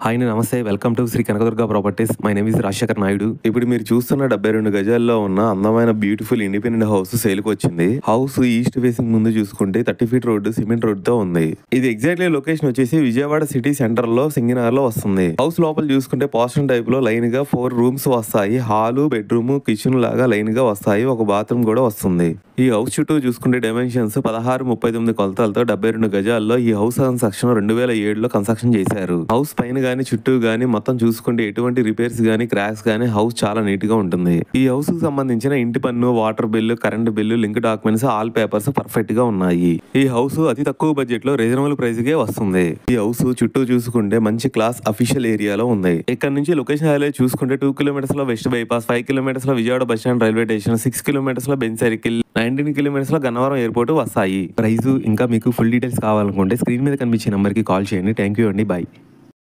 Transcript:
Hi నమస్తే welcome to Shri Kanakadurga properties. My name is Rajasekhar Naidu. ఇప్పుడు మీరు చూస్తున్న 72 గజాల్లో ఉన్న అందమైన బ్యూటిఫుల్ ఇండిపెండెంట్ హౌస్ సేల్కి వచ్చింది. హౌస్ ఈస్ట్ ఫేసింగ్ ముందు చూసుకుంటే 30 ఫీట్ రోడ్డు సిమెంట్ రోడ్ తో ఉంది. ఇది ఎగ్జాక్ట్లీ లొకేషన్ వచ్చేసి విజయవాడ సిటీ సెంటర్ లో సింగినగర్ లో వస్తుంది. హౌస్ లోపల చూసుకుంటే పోస్టన్ టైప్ లో లైన్ గా 4 రూమ్స్ వస్తాయి. హాలు, బెడ్రూమ్, కిచెన్ లాగా లైన్ గా వస్తాయి. ఒక బాత్రూమ్ కూడా వస్తుంది. ఈ హౌస్ చుట్టూ చూసుకుంటే డైమెన్షన్స్ 1639 కొలతలతో 72 గజాల్లో ఈ హౌస్ కన్స్ట్రక్షన్ 2007లో కన్స్ట్రక్షన్ చేశారు. హౌస్ పైన గానీ చుట్టూ గానీ మొత్తం చూసుకుంటే ఎటువంటి రిపేర్స్ గానీ క్రాక్స్ గానీ హౌస్ చాలా నీట్ గా ఉంటుంది. ఈ హౌస్ కు సంబంధించిన ఇంటి పన్ను, water bill, current bill, link documents, all papers perfect గా ఉన్నాయి. ఈ హౌస్ అతి తక్కువ బడ్జెట్ లో రీజనబుల్ ప్రైస్ కే వస్తుంది. ఈ హౌస్ చుట్టూ చూసుకుంటే మంచి క్లాస్ అఫీషియల్ ఏరియాలో ఉంది. ఇక్కడ నుంచి లొకేషన్ హైలైట్ చూసుకుంటే 2 కిలోమీటర్స్ లో వెస్ట్ బైపాస్, 5 కిలోమీటర్స్ లో Vijayawada bus stand railway station, 6 kilometres లో బెంచ్ సర్కిల్, 19 కిలోమీటర్స్ లో గన్నవరం ఎయిర్పోర్ట్ వస్తాయి. ప్రైస్ ఇంకా మీకు ఫుల్ డీటెయిల్స్ కావాలనుకుంటే స్క్రీన్ మీద కనిపించే నెంబర్ కి కాల్ చేయండి. థ్యాంక్ యూ అండి. బాయ్.